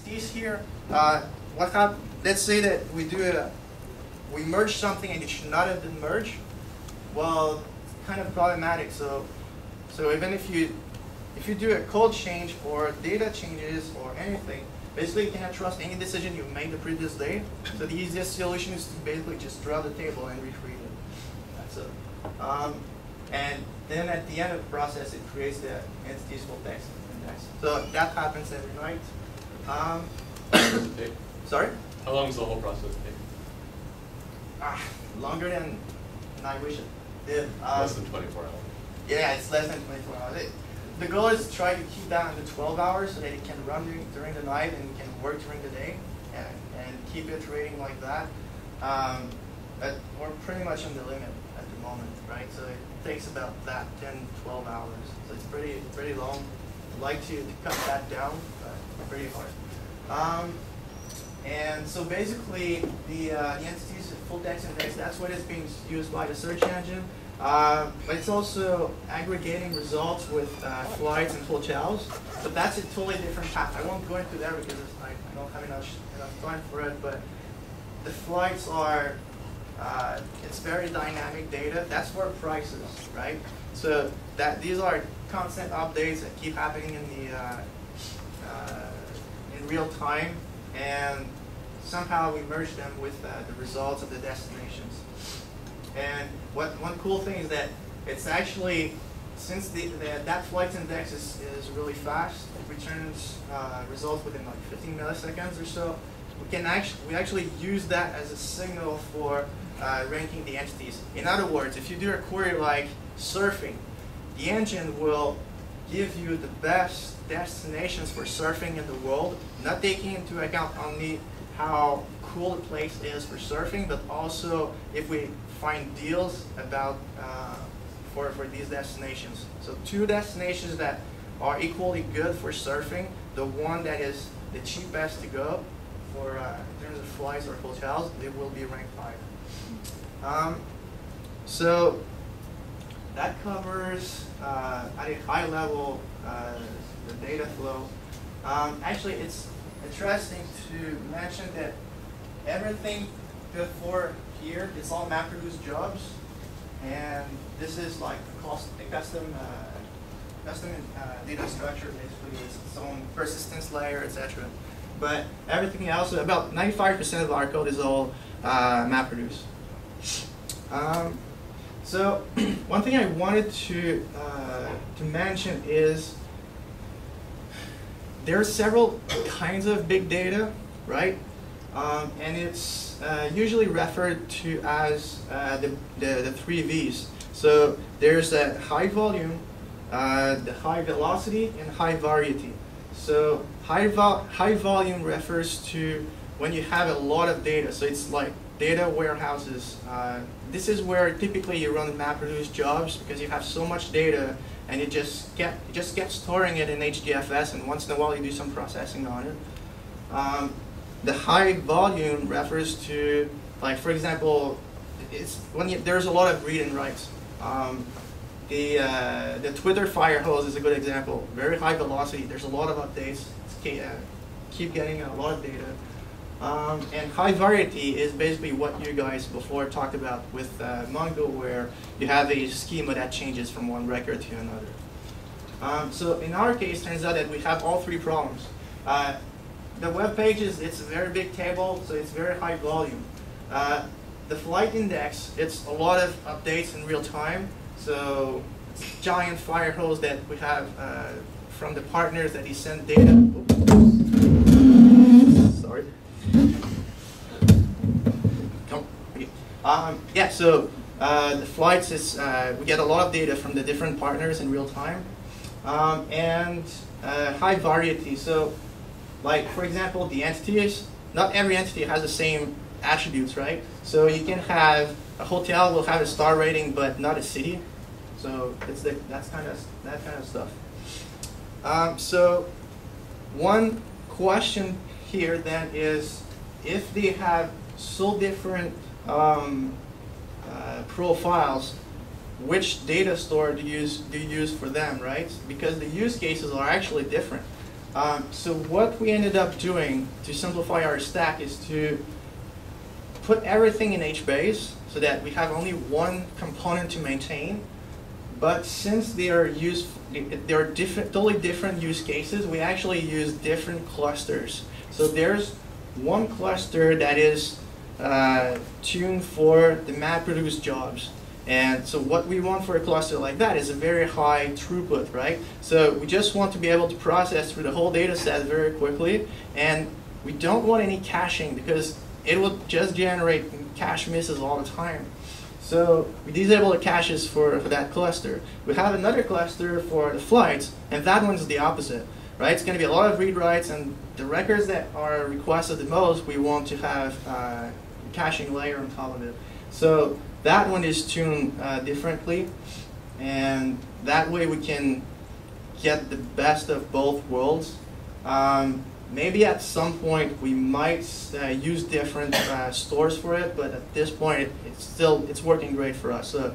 entities here. Let's say that we merge something and it should not have been merged. Well, it's kind of problematic. So even if you do a code change or data changes or anything, basically you cannot trust any decision you made the previous day. So the easiest solution is to basically just draw the table and retrieve it. That's it. And then at the end of the process, it creates the entities full text index. So that happens every night. Sorry? How long does the whole process take? Longer than I wish it did. Less than 24 hours. Yeah, it's less than 24 hours. The goal is to try to keep that under 12 hours so that it can run during the night and can work during the day and keep iterating like that. But we're pretty much on the limit at the moment, right? So it takes about that 10, 12 hours. So it's pretty long. I'd like to cut that down, but pretty hard. And so basically, the entities full text index, that's what is being used by the search engine. But it's also aggregating results with flights and hotels. So that's a totally different path. I won't go into that because I don't have enough time for it. But the flights are, it's very dynamic data. That's for prices, right? So these are constant updates that keep happening in real time, and somehow we merge them with the results of the destinations. And one cool thing is that it's actually, since that flight index is really fast, it returns results within like 15 milliseconds or so. We actually use that as a signal for ranking the entities. In other words, if you do a query like surfing, the engine will give you the best destinations for surfing in the world, not taking into account only how cool the place is for surfing, but also if we find deals about for these destinations. So 2 destinations that are equally good for surfing, the one that is the cheapest to go for in terms of flights or hotels, they will be ranked higher. So that covers at a high level the data flow. Actually, it's interesting to mention that everything before here is all MapReduce jobs, and this is like a custom data structure, basically with its own persistence layer, etc. But everything else, about 95% of our code is all MapReduce. So one thing I wanted to mention is there are several kinds of big data, right? And it's usually referred to as the 3 V's. So there's a high volume, the high velocity, and high variety. So high volume refers to when you have a lot of data. So it's like data warehouses. This is where typically you run MapReduce jobs because you have so much data and you just get storing it in HDFS, and once in a while you do some processing on it. The high volume refers to, like, for example, it's when there's a lot of read and writes. The Twitter fire hose is a good example. Very high velocity. There's a lot of updates. Keep getting a lot of data. And high variety is basically what you guys before talked about with Mongo, where you have a schema that changes from one record to another. So in our case, turns out that we have all 3 problems. The web pages, it's a very big table, so it's very high volume. The flight index, it's a lot of updates in real time. So it's a giant fire hose that we have from the partners that he sent data. Oops. Sorry. Yeah, so the flights is, we get a lot of data from the different partners in real time. And high variety. So, like, for example, the entities, not every entity has the same attributes, right? So you can have, a hotel will have a star rating, but not a city. So it's that kind of stuff. So one question here then is, if they have so different profiles, which data store do you use for them, right? Because the use cases are actually different. So what we ended up doing to simplify our stack is to put everything in HBase so that we have only one component to maintain. But since they are totally different use cases, we actually use different clusters. So there's one cluster that is tuned for the MapReduce jobs. And so what we want for a cluster like that is a very high throughput, right? So we just want to be able to process through the whole data set very quickly. And we don't want any caching because it will just generate cache misses all the time. So we disable the caches for that cluster. We have another cluster for the flights, and that one's the opposite, right? It's going to be a lot of read writes, and the records that are requested the most, we want to have a caching layer on top of it. So that one is tuned differently, and that way we can get the best of both worlds. Maybe at some point we might use different stores for it, but at this point it's working great for us. So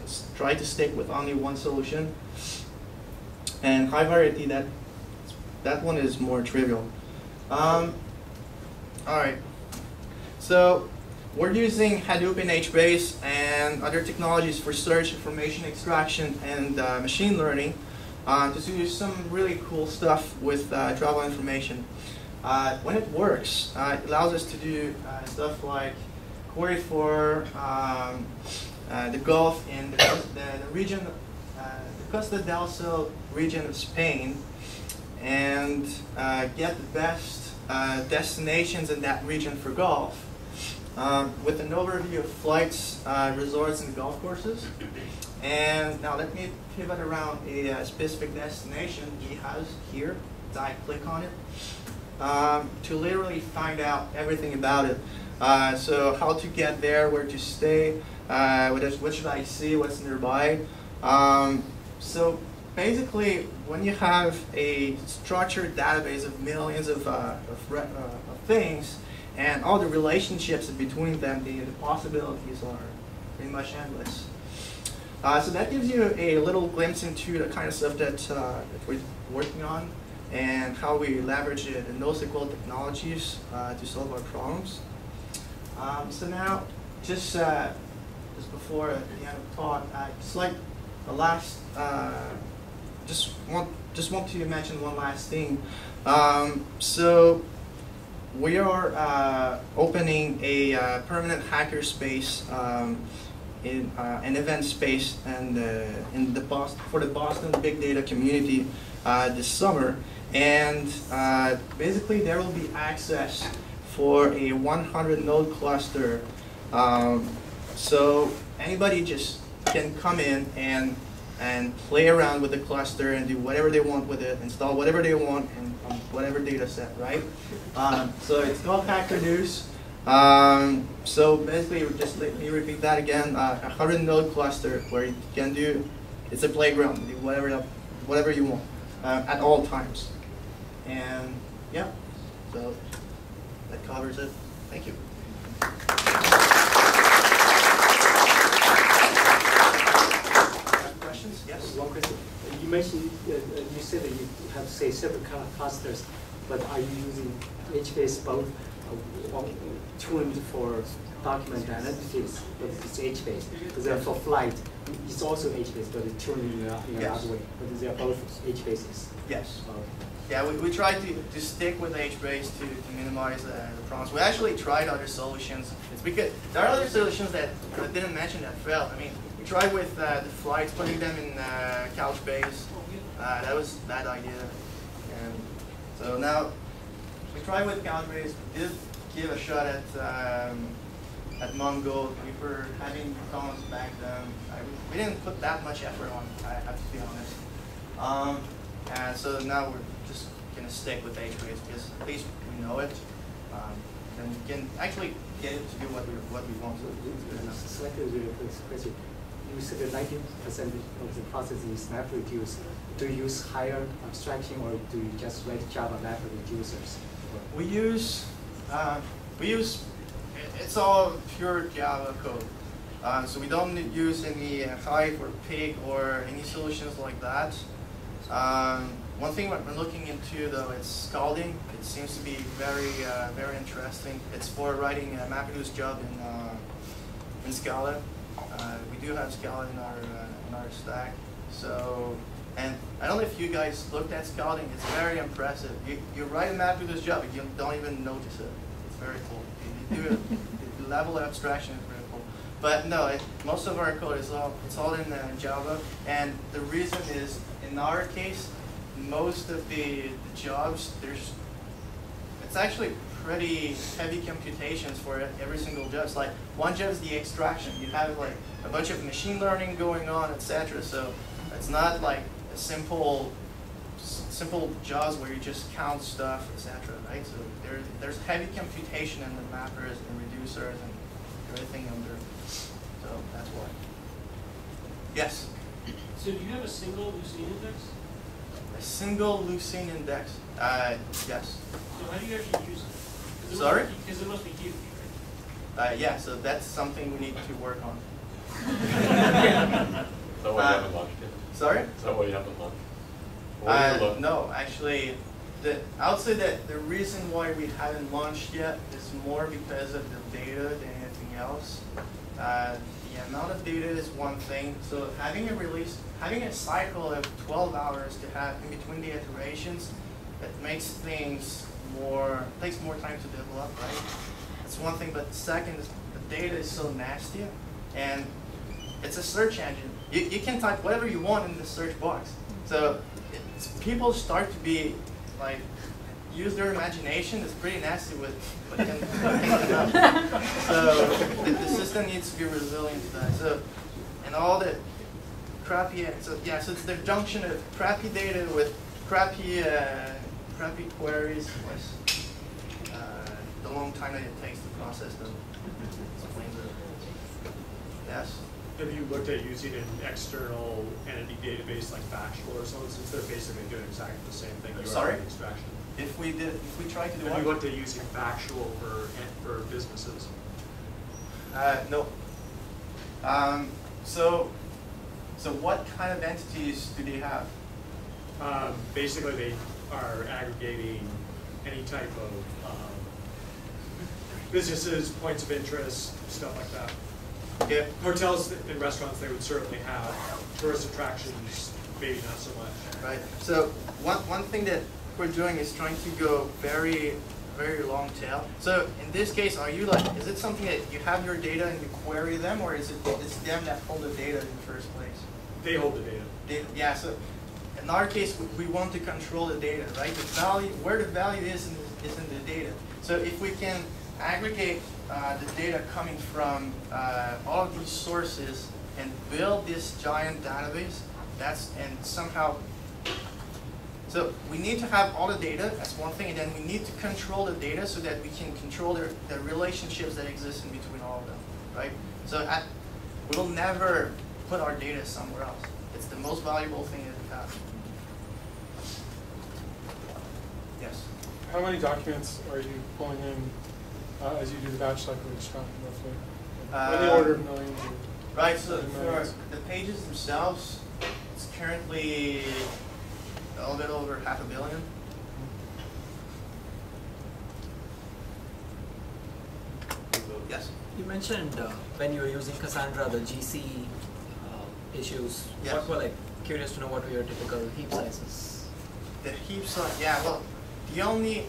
let's try to stick with only one solution. And high variety, that one is more trivial. All right, so we're using Hadoop in HBase and other technologies for search, information extraction, and machine learning to do some really cool stuff with travel information. When it works, it allows us to do stuff like query for the Gulf in the region, the Costa del Sol region of Spain, and get the best destinations in that region for golf, with an overview of flights, resorts, and golf courses. And now let me pivot around a specific destination he has here. I click on it to literally find out everything about it. So how to get there, where to stay, what should I see, what's nearby. So basically, when you have a structured database of millions of things and all the relationships between them, the possibilities are pretty much endless. So that gives you a little glimpse into the kind of stuff that we're working on and how we leverage the NoSQL technologies to solve our problems. So now, just before the end of the talk, just like the last, just want to mention one last thing. So we are opening a permanent hackerspace in an event space and for the Boston big data community this summer, and basically there will be access for a 100 node cluster, so anybody just can come in and play around with the cluster and do whatever they want with it, install whatever they want and on whatever data set, right? So it's called HackerNews. So basically, just let me repeat that again, a 100 node cluster where you can do, it's a playground, do whatever you want at all times. And yeah, so that covers it. Thank you. Questions? Yes? One question. You mentioned, you said that you have, say, separate kind of clusters, but are you using HBase both? Tuned for document analytics, but it's HBase. Because then for flight, it's also HBase, but it's tuned in another way. But they're both HBases. Yes. Yeah, we tried to stick with HBase to minimize the problems. We actually tried other solutions. It's because there are other solutions that I didn't mention that failed. I mean, we tried with the flights, putting them in Couchbase. That was a bad idea. And so now we tried with Couchbase. We did give a shot at Mongo. We were having problems back then. We didn't put that much effort on, I have to be honest. And so now we're just going to stick with HBase because at least we know it. And we can actually get it to do what we want. So like a really quick question. You said that 90% of the process is MapReduce. Do you use higher abstraction or do you just write Java MapReducers? We use, it's all pure Java code. So we don't use any Hive or Pig or any solutions like that. One thing we're looking into though is scalding. It seems to be very interesting. It's for writing MapReduce job in Scala. We do have Scala in our stack. So, and I don't know if you guys looked at scalding. It's very impressive. You write a MapReduce job, you don't even notice it. It's very cool. You do the level of abstraction is very cool. But no, most of our code is all in Java, and the reason is, in our case, most of the jobs, it's actually pretty heavy computations for every single job. It's like one job is the extraction. You have like a bunch of machine learning going on, etc. So it's not like a simple jobs where you just count stuff, etc. Right? So there's heavy computation in the mappers and reducers and everything under. So that's why. Yes. So do you have a single Lucene index? A single Lucene index? Yes. So how do you actually use it? Sorry? Because it must be huge, right? Yeah, so that's something we need to work on. Is that why you haven't launched yet? Sorry? Is that why you haven't launched? No, actually, I would say that the reason why we haven't launched yet is more because of the data than anything else. The amount of data is one thing. So having a cycle of 12 hours to have in between the iterations, that makes things takes more time to develop, right? That's one thing. But the second is the data is so nasty, and it's a search engine. You can type whatever you want in the search box. So people start to be like, use their imagination. It's pretty nasty with what can come up. So the system needs to be resilient to that. So, and all the crappy, so it's the junction of crappy data with crappy queries plus the long time that it takes to process them. Yes? Have you looked at using an external entity database like Factual or something, since they're basically doing exactly the same thing you are Sorry? with extraction? If we try to do Have what? you looked at using Factual for businesses? No. So what kind of entities do they have? Basically, they are aggregating any type of businesses, points of interest, stuff like that. Yeah. Hotels and restaurants, they would certainly have. Tourist attractions, maybe not so much. Right. So one thing that we're doing is trying to go very long tail. So in this case, is it something that you have your data and you query them, or is it's them that hold the data in the first place? They hold the data. Yeah. So in our case, we want to control the data, right? The value, where the value is in the data. So if we can aggregate the data coming from all of these sources and build this giant database, and somehow, so we need to have all the data, that's one thing, and then we need to control the data so that we can control the relationships that exist in between all of them, right? So we will never put our data somewhere else. It's the most valuable thing that we have. Yes? How many documents are you pulling in as you do the batch cycle extraction roughly? In the order of millions? Right, so for the pages themselves, it's currently a little bit over 500 million. Yes? You mentioned when you were using Cassandra, the GC issues. Yes. What were, curious to know what were your typical heap sizes? The heap size, yeah, well, the only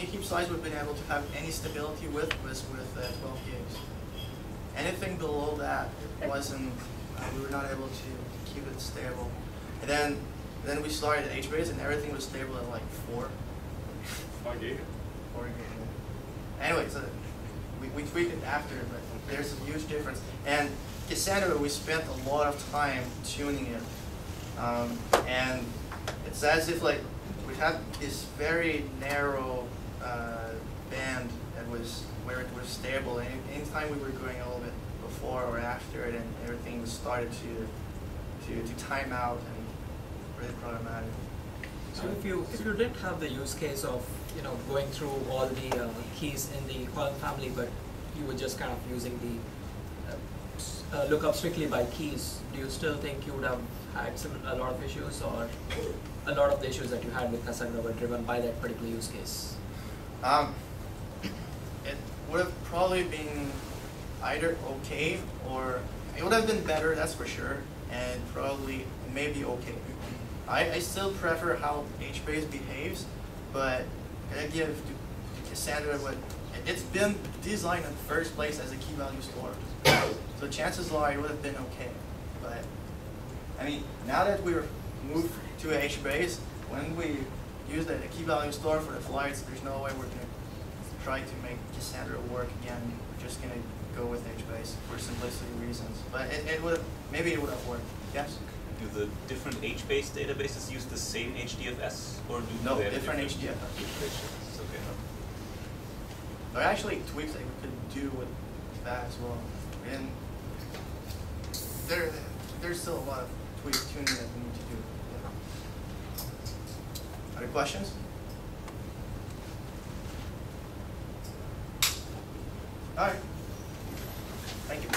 heap size we've been able to have any stability with was with 12 gigs. Anything below that wasn't, we were not able to keep it stable. And then we started HBase and everything was stable at like 4. 5 gig? 4 gig. Anyway, so we tweaked it after, but there's a huge difference. And Cassandra, we spent a lot of time tuning it. And it's as if we had this very narrow band that was where it was stable. And anytime we were going a little bit before or after it, and everything was started to time out and really problematic. So if you didn't have the use case of going through all the keys in the column family, but you were just kind of using the look up strictly by keys, do you still think you would have had a lot of issues, or a lot of the issues that you had with Cassandra were driven by that particular use case? It would have probably been either okay, or it would have been better, that's for sure, and probably maybe okay. I still prefer how HBase behaves, but I give to Cassandra what it's been designed in the first place as a key value store. So chances are it would have been okay. But I mean, now that we're moved to HBase, when we use the key value store for the flights, there's no way we're going to try to make Cassandra work again. We're just going to go with HBase for simplicity reasons. But it would have, maybe it would have worked. Yes? Do the different HBase databases use the same HDFS, or do No, they have different a HDFS. Okay. There are actually tweaks that we could do with that as well. And there's still a lot of tweak tuning that we need to do. Yeah. Other questions? All right. Thank you.